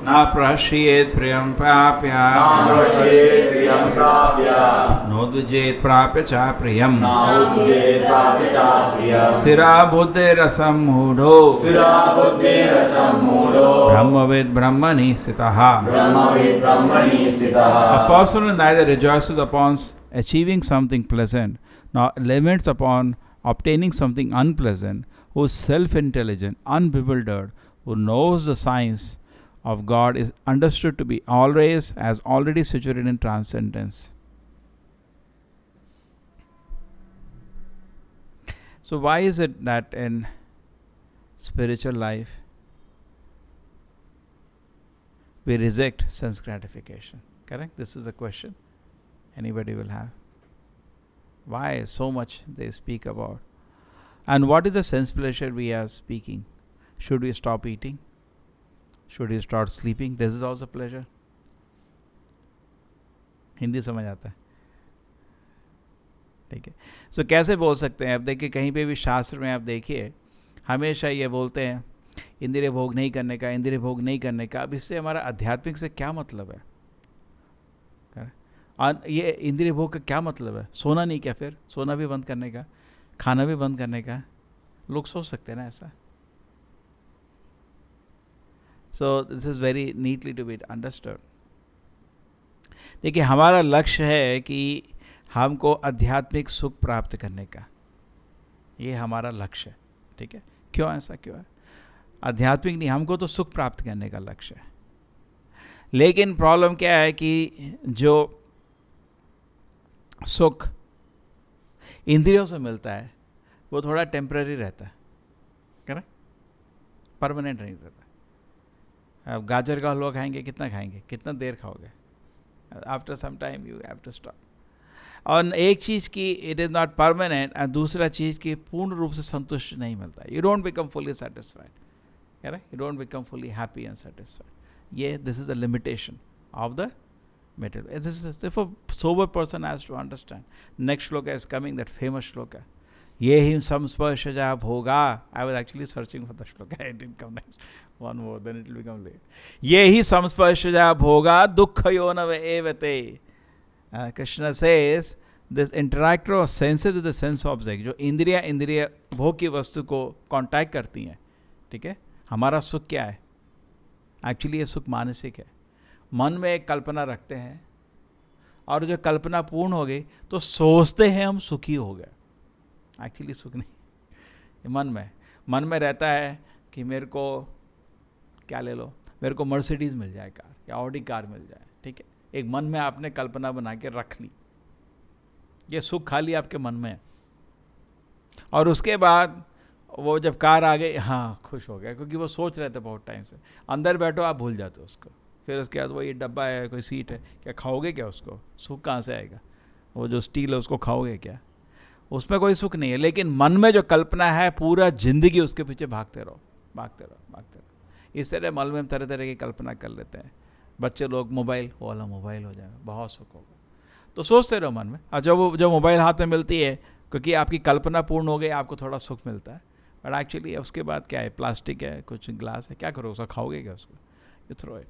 न प्रहस्येत् प्रियं प्राप्य नोद्विजेत् प्राप्य च प्रियम् स्थिरा बुद्धिरसम्मूढो ब्रह्मविद् ब्रह्मणि स्थितः. A person who neither rejoices upon achieving something pleasant nor laments upon obtaining something unpleasant, who is self-intelligent, unbewildered, who knows the science of God, is understood to be always as already situated in transcendence. So why is it that in spiritual life we reject sense gratification? Correct? This is a question anybody will have. Why so much they speak about? And what is the sense pleasure we are speaking? Should we stop eating? Should we start sleeping? This is also pleasure. Hindi समझ आता है, ठीक है. सो कैसे बोल सकते हैं? अब देखिए, कहीं पे भी शास्त्र में आप देखिए, हमेशा ये बोलते हैं इंद्रिय भोग नहीं करने का, इंद्रिय भोग नहीं करने का. अब इससे हमारा आध्यात्मिक से क्या मतलब है? ये इंद्रिय भोग का क्या मतलब है? सोना नहीं क्या? फिर सोना भी बंद करने का, खाना भी बंद करने का? लोग सोच सकते हैं ना ऐसा. So this is very neatly to be understood. देखिए, हमारा लक्ष्य है कि हमको आध्यात्मिक सुख प्राप्त करने का, ये हमारा लक्ष्य है, ठीक है. क्यों ऐसा क्यों है? आध्यात्मिक नहीं, हमको तो सुख प्राप्त करने का लक्ष्य है. लेकिन प्रॉब्लम क्या है कि जो सुख इंद्रियों से मिलता है वो थोड़ा टेम्पररी रहता है, करेक्ट? परमानेंट नहीं रहता. अब गाजर का हलवा खाएंगे, कितना खाएंगे, कितना देर खाओगे? After some time you have to stop. और एक चीज़ की इट इज़ नॉट परमानेंट, और दूसरा चीज़ की पूर्ण रूप से संतुष्ट नहीं मिलता. You don't become fully satisfied, correct? You don't become fully happy and satisfied. ये this is the limitation of the material. This is if a sober person has to understand. Next shloka is coming, that famous shloka. Yehi samsparshaya bhoga. I was actually searching for the shloka. It didn't come next. One more, then it will become late. Yehi samsparshaya bhoga dukkhayonava evate. Krishna says, this interactor of senses with the sense object, जो इंद्रिया भोग की वस्तु को contact करती हैं, ठीक है. हमारा सुख क्या है? एक्चुअली ये सुख मानसिक है. मन में एक कल्पना रखते हैं, और जो कल्पना पूर्ण हो गई तो सोचते हैं हम सुखी हो गए. एक्चुअली सुख नहीं, मन में रहता है कि मेरे को क्या ले लो, मेरे को मर्सिडीज़ मिल जाए कार, या ऑडी कार मिल जाए, ठीक है. एक मन में आपने कल्पना बना के रख ली, ये सुख खाली आपके मन में है. और उसके बाद वो जब कार आ गई, हाँ खुश हो गया, क्योंकि वो सोच रहे थे बहुत टाइम से. अंदर बैठो आप भूल जाते हो उसको. फिर उसके बाद वो ये डब्बा है, कोई सीट है, क्या खाओगे क्या उसको? सुख कहाँ से आएगा? वो जो स्टील है उसको खाओगे क्या? उसमें कोई सुख नहीं है. लेकिन मन में जो कल्पना है, पूरा जिंदगी उसके पीछे भागते रहो. इस तरह मन में तरह तरह की कल्पना कर लेते हैं. बच्चे लोग मोबाइल, वो वाला मोबाइल हो जाएगा, बहुत सुख होगा, तो सोचते रहो मन में. और जब मोबाइल हाथ में मिलती है, क्योंकि आपकी कल्पना पूर्ण हो गई, आपको थोड़ा सुख मिलता है. बट एक्चुअली उसके बाद क्या है? प्लास्टिक है, कुछ ग्लास है, क्या करो उसका? खाओगे क्या उसको? You throw it.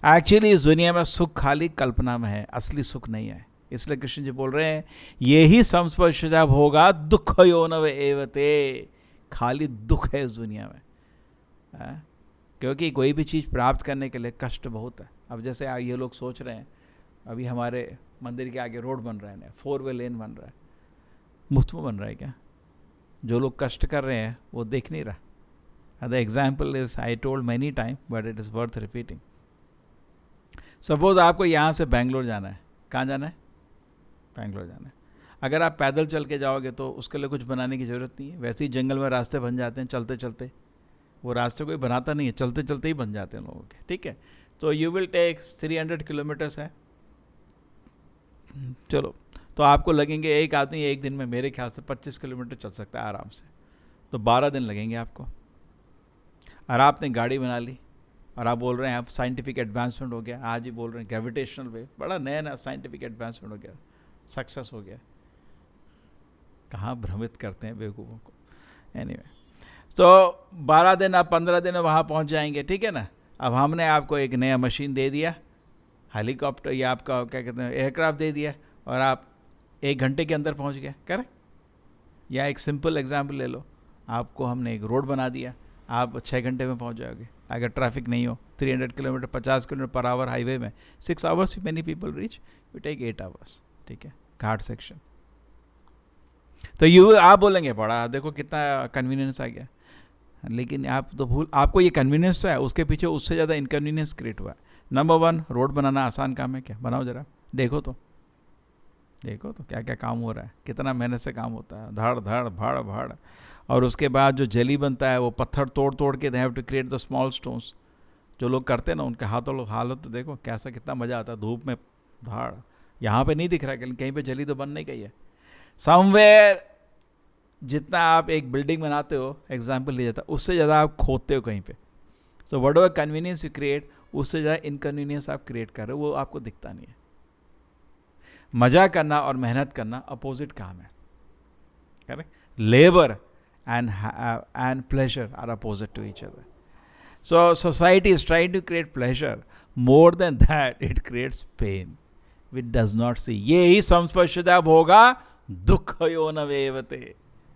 एक्चुअली इस दुनिया में सुख खाली कल्पना में है, असली सुख नहीं है. इसलिए कृष्ण जी बोल रहे हैं, यही संस्पर्शजा भोगा दुख योनव एवते. खाली दुख है इस दुनिया में, क्योंकि कोई भी चीज़ प्राप्त करने के लिए कष्ट बहुत है. अब जैसे ये लोग सोच रहे हैं, अभी हमारे मंदिर के आगे रोड बन रहा है, 4-वे लेन बन रहा है, मुफ्त में बन रहा है क्या? जो लोग कष्ट कर रहे हैं वो देख नहीं रहा. The example is, I told many time, but it is worth repeating. Suppose आपको यहाँ से बेंगलोर जाना है. कहाँ जाना है? बेंगलोर जाना है. अगर आप पैदल चल के जाओगे तो उसके लिए कुछ बनाने की ज़रूरत नहीं है. वैसे ही जंगल में रास्ते बन जाते हैं चलते चलते. वो रास्ते कोई बनाता नहीं है, चलते चलते ही बन जाते हैं लोगों के, ठीक है. तो यू विल टेक 300 किलोमीटर्स है, चलो, तो आपको लगेंगे, एक आदमी एक दिन में मेरे ख्याल से 25 किलोमीटर चल सकता है आराम से. तो 12 दिन लगेंगे आपको. और आपने गाड़ी बना ली, और आप बोल रहे हैं आप साइंटिफिक एडवांसमेंट हो गया. आज ही बोल रहे हैं ग्रेविटेशनल वेव, बड़ा नया साइंटिफिक एडवांसमेंट हो गया, सक्सेस हो गया. कहाँ भ्रमित करते हैं बेवकूफ़ों को. एनीवे, तो 12 दिन आप 15 दिन में वहाँ पहुँच जाएंगे, ठीक है ना. अब हमने आपको एक नया मशीन दे दिया, हेलीकॉप्टर या आपका क्या कहते हैं एयरक्राफ्ट दे दिया, और आप 1 घंटे के अंदर पहुंच गए, करेक्ट? या एक सिंपल एग्जांपल ले लो, आपको हमने एक रोड बना दिया, आप 6 घंटे में पहुंच जाओगे अगर ट्रैफिक नहीं हो। 300 kilometre 50 kilometre per hour highway में 6 hours many people reach, you take 8 hours, ठीक है, घाट सेक्शन। तो आप बोलेंगे बड़ा देखो कितना कन्वीनियंस आ गया, लेकिन आप तो आपको ये कन्वीनियंस तो है, उसके पीछे उससे ज़्यादा इनकन्वीनियंस क्रिएट हुआ है। नंबर 1, रोड बनाना आसान काम है क्या? बनाओ जरा, देखो तो क्या क्या काम हो रहा है, कितना मेहनत से काम होता है, धड़ धड़ भड़ भड़। और उसके बाद जो जली बनता है वो पत्थर तोड़ तोड़ के they have to create the small stones. जो लोग करते हैं ना उनके हालत तो देखो कैसा, कितना मज़ा आता है धूप में धाड़। यहाँ पे नहीं दिख रहा है, लेकिन कहीं पे जली तो बन नहीं गई है। समवेयर जितना आप एक बिल्डिंग बनाते हो, एग्जाम्पल लिया जाता है, उससे ज़्यादा आप खोदते हो कहीं पे। So what ever convenience you create, उससे ज़्यादा इनकन्वीनियंस आप क्रिएट कर रहे हो, वो आपको दिखता नहीं है। मजा करना और मेहनत करना अपोजिट काम है, correct? Labour and pleasure are opposite to each other. So society is trying to create pleasure. More than that, it creates pain. It does not see. ये ही संस्पर्शदा भोगा दुःखयो न वेवते।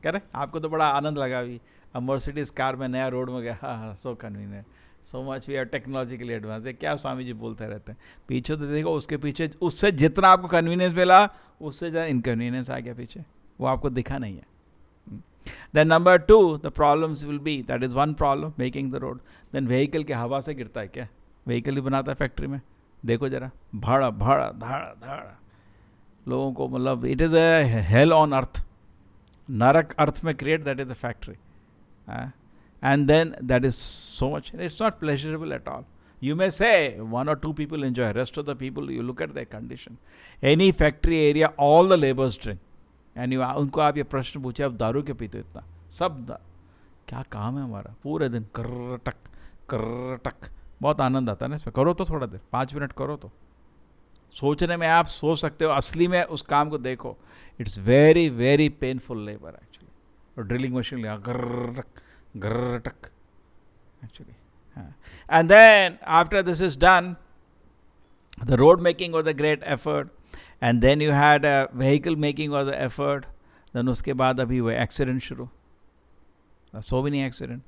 करेक्ट? आपको तो बड़ा आनंद लगा अभी, अब मर्सिडीज कार में नया रोड में गया, हाँ, so convenient, so much we are technologically advance. क्या स्वामी जी बोलते रहते हैं, पीछे तो देखो, उसके पीछे उससे जितना आपको कन्वीनियंस मिला उससे ज़्यादा इनकन्वीनियंस आ गया पीछे, वो आपको दिखा नहीं है। Then number 2, the problems will be, that is one problem, making the road. Then vehicle के हवा से गिरता है क्या? vehicle ही बनाता है फैक्ट्री में, देखो जरा, भाड़ा भाड़ा धाड़ा धाड़ा, लोगों को मतलब it is a hell on earth, नरक अर्थ में create, that is the factory, and then that is so much, it's not pleasurable at all. You may say 1 or 2 people enjoy, rest of the people, you look at their condition. Any factory area, all the laborers drink. And उनको आप ये प्रश्न पूछे, आप दारू क्यों पीते हो इतना? सब क्या काम है हमारा, पूरे दिन कर टक, बहुत आनंद आता है ना इसमें। करो तो थोड़ा देर, 5 मिनट करो तो, सोचने में आप सोच सकते हो, असली में उस काम को देखो, it's very very painful labour actually. और ड्रिलिंग मशीन लिया गर टक actually, and then after this is done, the road making was a great effort, and then you had a vehicle making was the effort, then उसके बाद अभी वो accident शुरू, so many accident.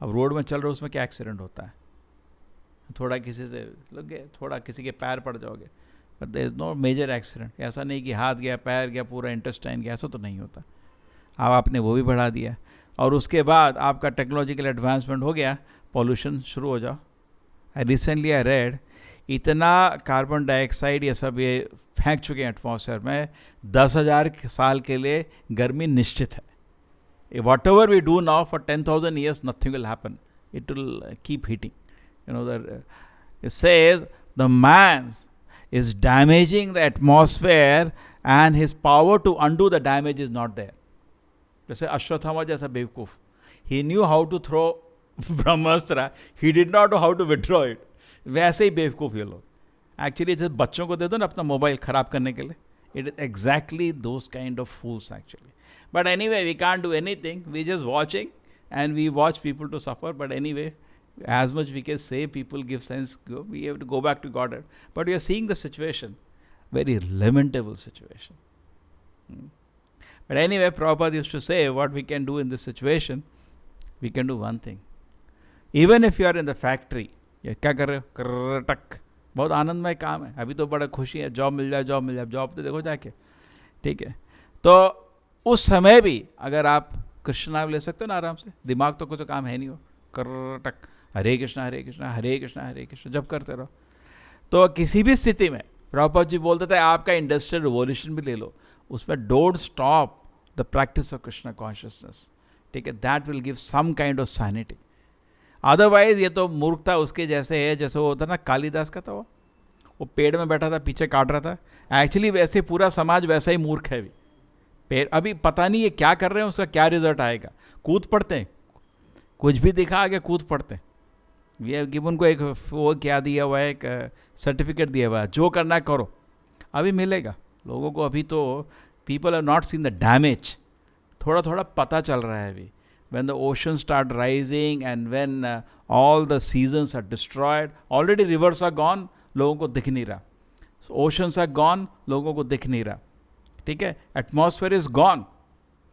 अब road में चल रहे हो, उसमें क्या एक्सीडेंट होता है, थोड़ा किसी से लग गए, थोड़ा किसी के पैर पड़ जाओगे, but there is no major accident. ऐसा नहीं कि हाथ गया, पैर गया, पूरा इंटेस्टाइन गया, ऐसा तो नहीं होता। अब आपने वो भी बढ़ा दिया, और उसके बाद आपका टेक्नोलॉजिकल एडवांसमेंट हो गया, पॉल्यूशन शुरू हो जाओ। रिसेंटली आई रेड, इतना कार्बन डाइऑक्साइड ये सब ये फेंक चुके हैं एटमॉस्फेयर में, 10,000 साल के लिए गर्मी निश्चित है। Whatever we do now for 10,000 years, nothing will happen, it will keep heating. You know, it says the man is damaging the atmosphere and his power to undo the damage is not there. जैसे अश्वत्थामा जैसा बेवकूफ, he knew how to throw Brahmastra, he did not know how to withdraw it. वैसे ही बेवकूफ़ ये लोग actually, जैसे बच्चों को दे दो ना अपना मोबाइल ख़राब करने के लिए, it is exactly those kind of fools actually. But anyway we can't do anything, we just watching and we watch people to suffer. But anyway, as much we can say people give sense, we have to go back to God it, but we are seeing the situation, very lamentable situation. But anyway, proper used to say what we can do in this situation, we can do one thing. Even if you are in the factory, ये क्या कर रहे हो, टक, बहुत आनंदमय काम है, अभी तो बड़ा खुशी है, जॉब मिल जाए, जॉब तो देखो जाके, ठीक है। तो उस समय भी अगर आप कृष्ण नाम ले सकते हो ना आराम से, दिमाग तो कुछ तो काम है नहीं हो, कर टक, हरे कृष्णा हरे कृष्णा हरे कृष्णा हरे कृष्णा जब करते रहो। तो किसी भी स्थिति में प्रभुपाद जी बोलते थे, आपका इंडस्ट्रियल रिवॉल्यूशन भी ले लो, उसमें don't stop the practice of Krishna consciousness, ठीक है, that will give some kind of sanity. Otherwise ये तो मूर्खता उसके जैसे है, जैसे वो होता ना कालिदास का था, वो पेड़ में बैठा था, पीछे काट रहा था। एक्चुअली वैसे पूरा समाज वैसा ही मूर्ख है। भी पेड़ अभी पता नहीं ये क्या कर रहे हैं, उसका क्या रिजल्ट आएगा, कूद पड़ते हैं, कुछ भी दिखा आगे कूद पड़ते हैं। ये गिवन को एक वो क्या दिया हुआ है, एक सर्टिफिकेट दिया हुआ है, जो करना है करो, अभी मिलेगा लोगों को। अभी तो people have not seen the damage, थोड़ा थोड़ा पता चल रहा है अभी, when the oceans start rising and when all the seasons are destroyed, already rivers are gone, लोगों को दिख नहीं रहा. So oceans are gone, लोगों को दिख नहीं रहा. ठीक है, एटमॉस्फेयर इज गॉन,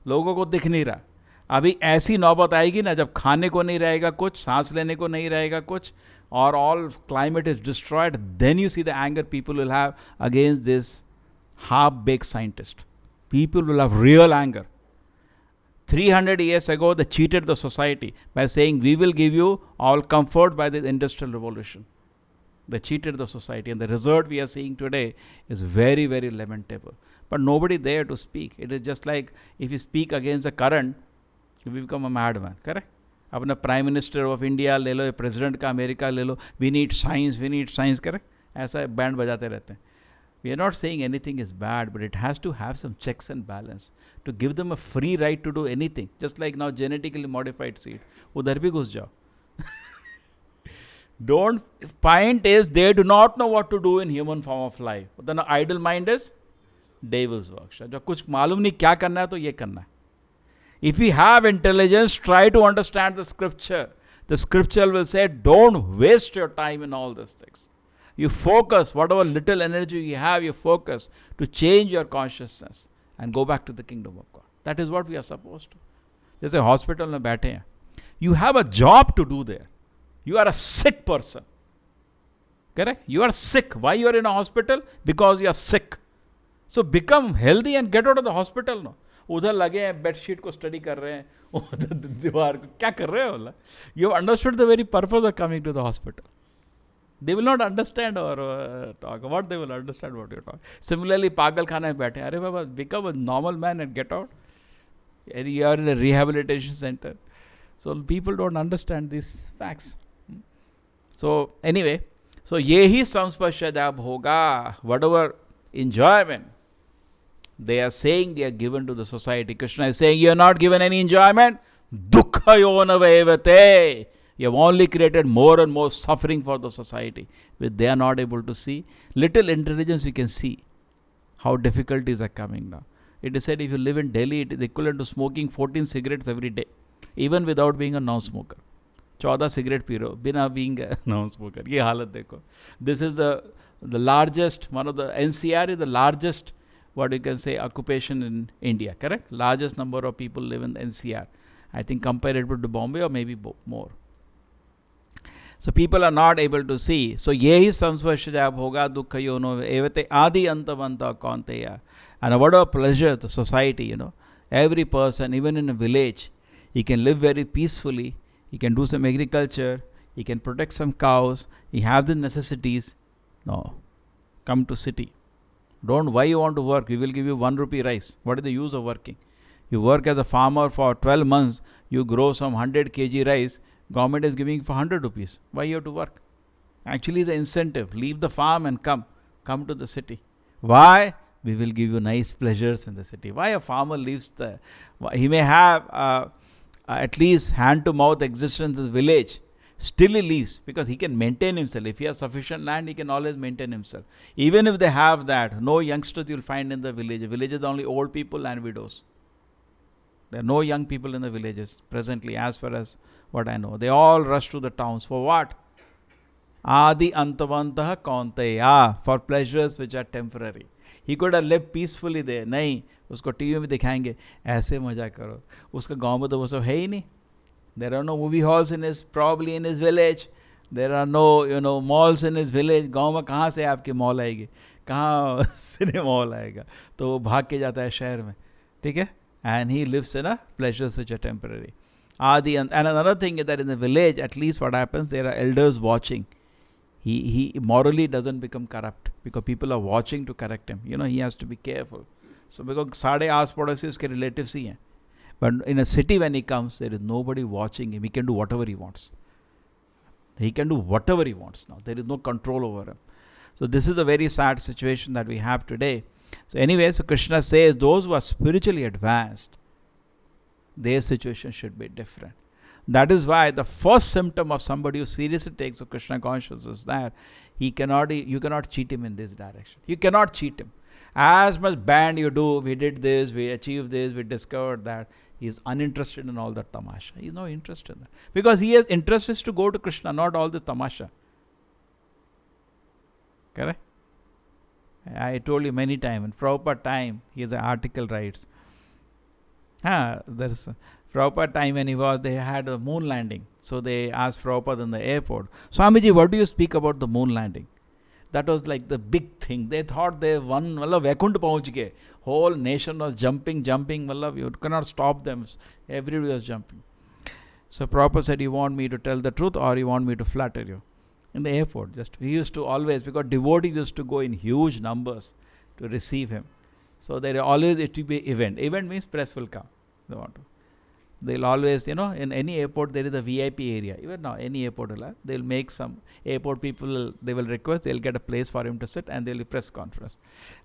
लोगों को दिख नहीं रहा. अभी ऐसी नौबत आएगी ना जब खाने को नहीं रहेगा कुछ, सांस लेने को नहीं रहेगा कुछ, और all climate is destroyed, then you see the anger people will have against this half bake scientist. People will have real anger. 300 years ago, they cheated the society by saying, we will give you all comfort by the industrial revolution. They cheated the society, and the result we are seeing today is very, very lamentable. But nobody there to speak. It is just like if you speak against the current, you become a madman. Correct? अपना prime minister of India ले लो, president का America ले लो, we need science, correct, ऐसा band बजाते रहते हैं. We are not saying anything is bad, but it has to have some checks and balance to give them a free right to do anything. Just like now genetically modified seed. उधर भी घुस जाओ. Point is, they do not know what to do in human form of life. But then idle mind is devil's work. जब कुछ मालूम नहीं क्या करना है तो ये करना है. If we have intelligence, try to understand the scripture. The scripture will say, don't waste your time in all these things. You focus, whatever little energy you have, you focus to change your consciousness and go back to the kingdom of God. That is what we are supposed to. जैसे hospital में बैठे हैं, you have a job to do there. You are a sick person. Correct? You are sick. Why you are in a hospital? Because you are sick. So become healthy and get out of the hospital now. उधर लगे हैं bedsheet को study कर रहे हैं, उधर दीवार को क्या कर रहे हो? You have understood the very purpose of coming to the hospital. They will not understand our talk. What they will understand what you talk. Similarly, पागल खाने में बैठे, अरे बाबा, become a normal man and get out. And you are in a rehabilitation center. So people don't understand these facts. So anyway, so yehi samspasya jab hoga, whatever enjoyment they are saying they are given to the society. Krishna is saying, you are not given any enjoyment. Dukkha yonavevate. You have only created more and more suffering for the society, which they are not able to see. Little intelligence we can see how difficulties are coming now. It is said if you live in Delhi, it is equivalent to smoking 14 cigarettes every day, even without being a non-smoker. 14 cigarette P रहे हो बिना being a non-smoker. ये हालत देखो. This is the largest, one of the, NCR is the largest, what you can say, occupation in India, correct? Largest number of people live in NCR. I think comparable to Bombay or maybe more. So people are not able to see. So yehi samsvarshajab hoga dukkha yono evate adi antavanta kaunteya. And what a pleasure to society, Every person, even in a village, he can live very peacefully. He can do some agriculture. He can protect some cows. He have the necessities. No. Come to city. Don't why you want to work. We will give you 1 rupee rice. What is the use of working? You work as a farmer for 12 months. You grow some 100 kg rice. Government is giving for 100 rupees. Why you have to work? Actually, the incentive. Leave the farm and come. Come to the city. Why? We will give you nice pleasures in the city. Why a farmer leaves he may have at least hand-to-mouth existence in the village. Still he leaves because he can maintain himself. If he has sufficient land, he can always maintain himself. Even if they have that, no youngsters you will find in the village. The villages are only old people and widows. There are no young people in the villages presently, as far as what I know. They all rush to the towns. For what? Adi antavantah kaunteya. For pleasures which are temporary. He could have lived peacefully there. नहीं, उसको TV में दिखाएंगे, ऐसे मजा करो. उसका गांव में तो वो सब है ही नहीं. There are no movie halls probably in his village. There are no, malls in his village. गांव में कहाँ से आपके मॉल आएगी? कहाँ सिनेमा हॉल आएगा? तो वो भाग के जाता है शहर में. ठीक है? And he lives in a pleasures which are temporary. And another thing is that in the village, at least what happens, there are elders watching. He morally doesn't become corrupt because people are watching to correct him. He has to be careful. So because साढ़े आस पड़ोसी उसके relatives ही हैं. But in a city when he comes, there is nobody watching him. He can do whatever he wants. He can do whatever he wants now. There is no control over him. So this is a very sad situation that we have today. So anyway, so Krishna says those who are spiritually advanced, their situation should be different. That is why the first symptom of somebody who seriously takes the Krishna consciousness is that you cannot cheat him in this direction. You cannot cheat him. As much band you do, we did this, we achieved this, we discovered that. He is uninterested in all that tamasha. He is no interest in that. Because he has interest is to go to Krishna, not all this tamasha. Correct? I told you many times, in Prabhupada time, he has an article writes. There's Prabhupada time when they had a moon landing. So they asked Prabhupada in the airport, Swamiji, what do you speak about the moon landing? That was like the big thing. They thought they won, Vaikunt pahunch gaye. Whole nation was jumping, you cannot stop them. Everybody was jumping. So Prabhupada said, you want me to tell the truth or you want me to flatter you? In the airport, we used to always, because devotees used to go in huge numbers to receive him. So there always it will be event. Event means press will come. They'll always, in any airport there is a VIP area. Even now, any airport they'll make some airport people, they will request, they'll get a place for him to sit and they'll be press conference.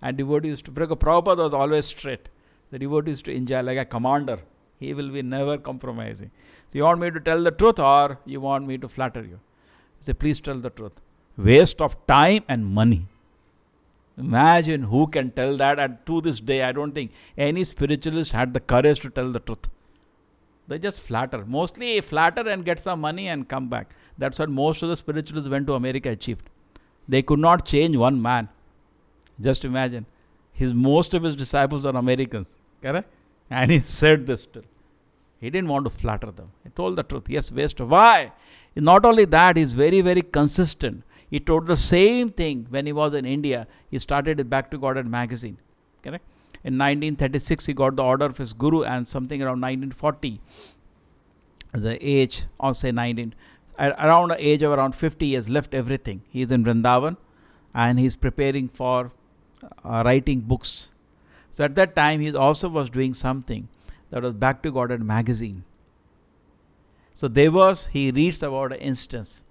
And devotees used to, Prabhupada was always straight. The devotees used to enjoy like a commander. He will be never compromising. So you want me to tell the truth or you want me to flatter you? He said, please tell the truth. Waste of time and money. Imagine who can tell that. And to this day, I don't think any spiritualist had the courage to tell the truth. They just flatter. Mostly flatter and get some money and come back. That's what most of the spiritualists went to America achieved. They could not change one man. Just imagine. Most of his disciples are Americans. Correct? And he said this still. He didn't want to flatter them. He told the truth. Yes, waste. Why? Not only that, he's very, very consistent. He told the same thing when he was in India. He started with Back to Godhead magazine. Correct? In 1936, he got the order of his guru, and something around 1940, the age, or say 19, around the age of around 50, he has left everything. He is in Vrindavan, and he is preparing for writing books. So at that time, he also was doing something that was Back to Godhead magazine. So he reads about an instance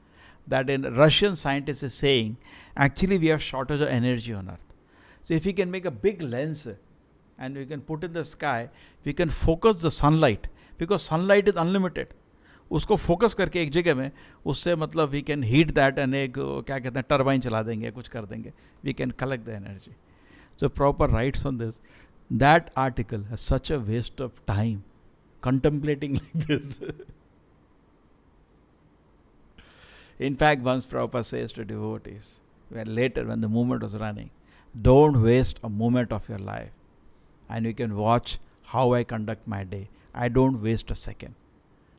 that a Russian scientist is saying, actually we have shortage of energy on Earth. So if we can make a big lens and we can put in the sky, we can focus the sunlight, because sunlight is unlimited. उसको focus करके एक जगह में, उससे मतलब we can heat that and एक क्या कहते हैं टरबाइन चला देंगे, कुछ कर देंगे. We can collect the energy. So Prabhupada writes on this. That article has such a waste of time contemplating like this. In fact, once Prabhupada says to devotees, later when the movement was running, don't waste a moment of your life. And you can watch how I conduct my day. I don't waste a second.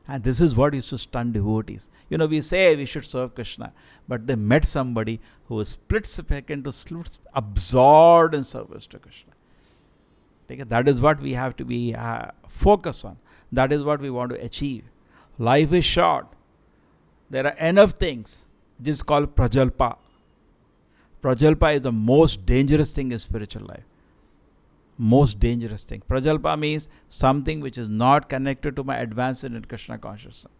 And this is what used to stun devotees. We say we should serve Krishna, but they met somebody who was split second to absorbed in service to Krishna. That is what we have to be focused on. That is what we want to achieve. Life is short. There are enough things. This is called prajalpa. Prajalpa is the most dangerous thing in spiritual life. Most dangerous thing. Prajalpa means something which is not connected to my advancement in Krishna consciousness.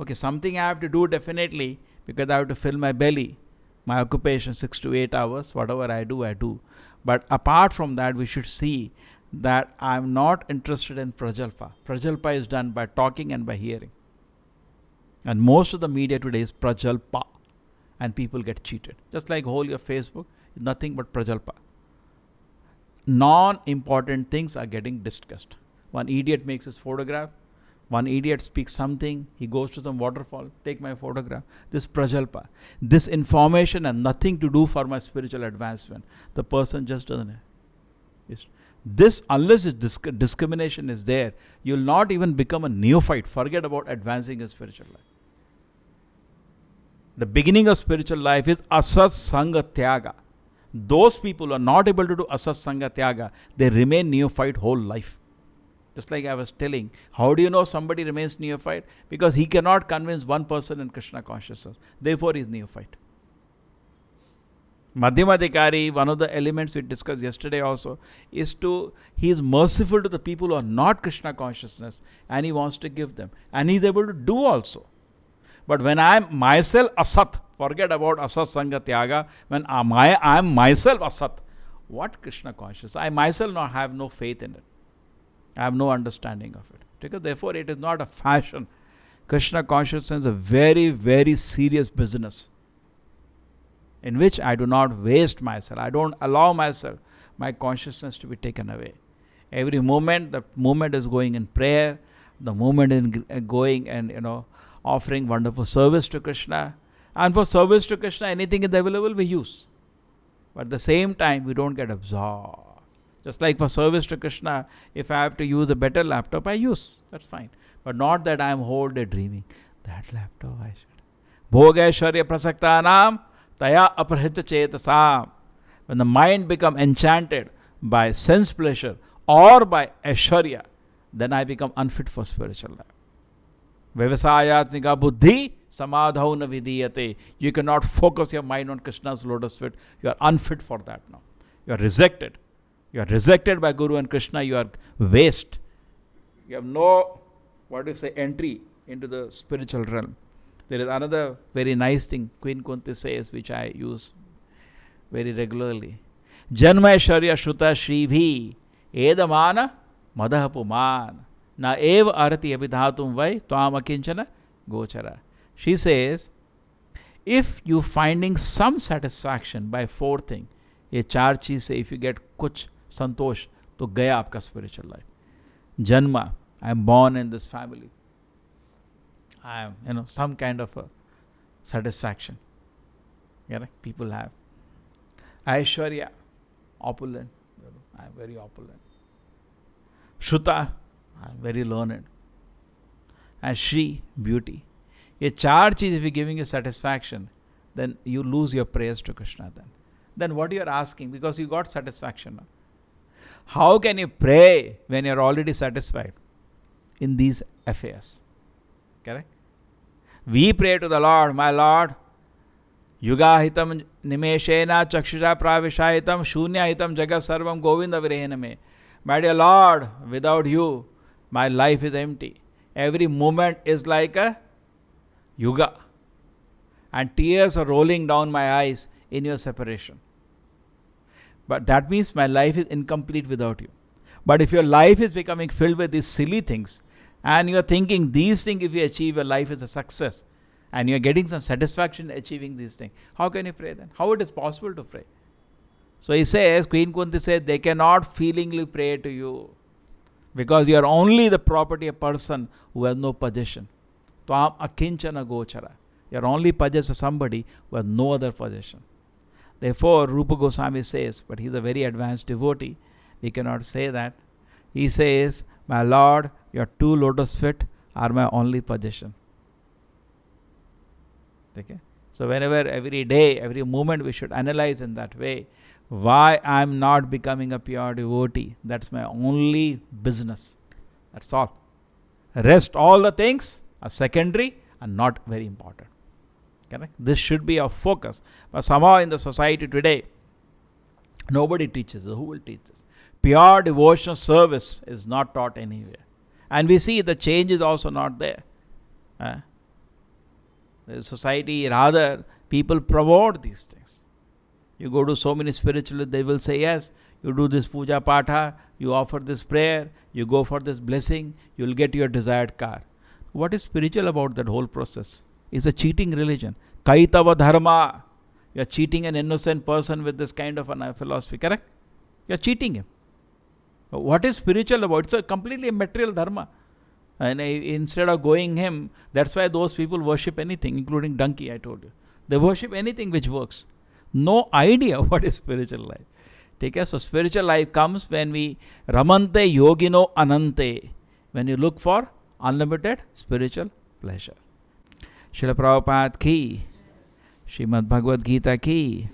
Okay, something I have to do definitely, because I have to fill my belly. My occupation 6 to 8 hours, whatever I do. But apart from that, we should see that I am not interested in prajalpa. Prajalpa is done by talking and by hearing. And most of the media today is prajalpa. And people get cheated. Just like whole your Facebook is nothing but prajalpa. Non-important things are getting discussed. One idiot makes his photograph. One idiot speaks something. He goes to some waterfall. Take my photograph. This prajalpa. This information has nothing to do for my spiritual advancement. The person just doesn't have. This, unless discrimination is there, you will not even become a neophyte. Forget about advancing in spiritual life. The beginning of spiritual life is asat sanga tyaga. Those people who are not able to do asat sanga tyaga, they remain neophyte whole life. Just like I was telling, how do you know somebody remains neophyte? Because he cannot convince one person in Krishna consciousness. Therefore, he is neophyte. Madhyamadhikari, one of the elements we discussed yesterday also, he is merciful to the people who are not Krishna consciousness, and he wants to give them. And he is able to do also. But when I am myself asat, forget about asat sanga tyaga, when I am myself asat, what Krishna consciousness? I myself have no faith in it. I have no understanding of it. Because therefore it is not a fashion. Krishna consciousness is a very, very serious business, in which I do not waste myself. I don't allow myself, my consciousness to be taken away. Every moment, the moment is going in prayer, the moment is going and offering wonderful service to Krishna. And for service to Krishna, anything is available, we use. But at the same time, we don't get absorbed. Just like for service to Krishna, if I have to use a better laptop, I use. That's fine. But not that I am whole day dreaming. That laptop I should. Bhogaishwarya prasaktanam taya aprahita chetasam. When the mind becomes enchanted by sense pleasure or by aishwarya, then I become unfit for spiritual life. Vyavasayatmika buddhi samadhau na vidiyate. You cannot focus your mind on Krishna's lotus feet. You are unfit for that now. You are rejected. You are rejected by Guru and Krishna. You are waste. You have no, entry into the spiritual realm. There is another very nice thing Queen Kunti says, which I use very regularly. Janmaishwarya shruta shribhi edamana madahapuman na eva arati abhidhatum vai tvam akinchana gochara. She says, if you finding some satisfaction by four things, ये चार चीज से if you get कुछ संतोष, तो गया आपका spiritual life. Janma, I am born in this family. I am, some kind of a satisfaction. People have. Aishwarya, opulent. I am very opulent. Shruta, I am very learned. And Shri, beauty. ये चार चीज if you giving you satisfaction, then you lose your prayers to Krishna then. Then what you are asking, because you got satisfaction now. How can you pray when you are already satisfied in these affairs? Correct? We pray to the Lord, my Lord, yugahitam nimeshena chakshusha pravishayitam shunyahitam jagat sarvam govinda virehename. My dear Lord, without you, my life is empty. Every moment is like a yuga. And tears are rolling down my eyes in your separation. But that means my life is incomplete without you. But if your life is becoming filled with these silly things, and you are thinking these things, if you achieve, your life is a success, and you are getting some satisfaction achieving these things, how can you pray then? How it is possible to pray? So he says, Queen Kunti said, they cannot feelingly pray to you, because you are only the property of a person who has no possession. Tvam akinchana gochara. You are only possessed for somebody who has no other possession. Therefore, Rupa Goswami says, but he is a very advanced devotee, we cannot say that. He says, my Lord, your two lotus feet are my only possession. Okay? So whenever, every day, every moment, we should analyze in that way, why I am not becoming a pure devotee. That's my only business. That's all. Rest, all the things are secondary and not very important. Correct? This should be our focus. But somehow in the society today, nobody teaches us. Who will teach us? Pure devotional service is not taught anywhere. And we see the change is also not there. The society, rather, people promote these things. You go to so many spiritualists, they will say, yes, you do this puja patha, you offer this prayer, you go for this blessing, you will get your desired car. What is spiritual about that whole process? It's a cheating religion. Kaitava dharma. You are cheating an innocent person with this kind of a philosophy, correct? You are cheating him. What is spiritual about? It's a completely material dharma. And instead of going him, that's why those people worship anything, including donkey, I told you. They worship anything which works. No idea what is spiritual life. Take care. So spiritual life comes when we ramante yogino anante. When you look for unlimited spiritual pleasure. Srila Prabhupada ki, Srimad Bhagavad Gita ki.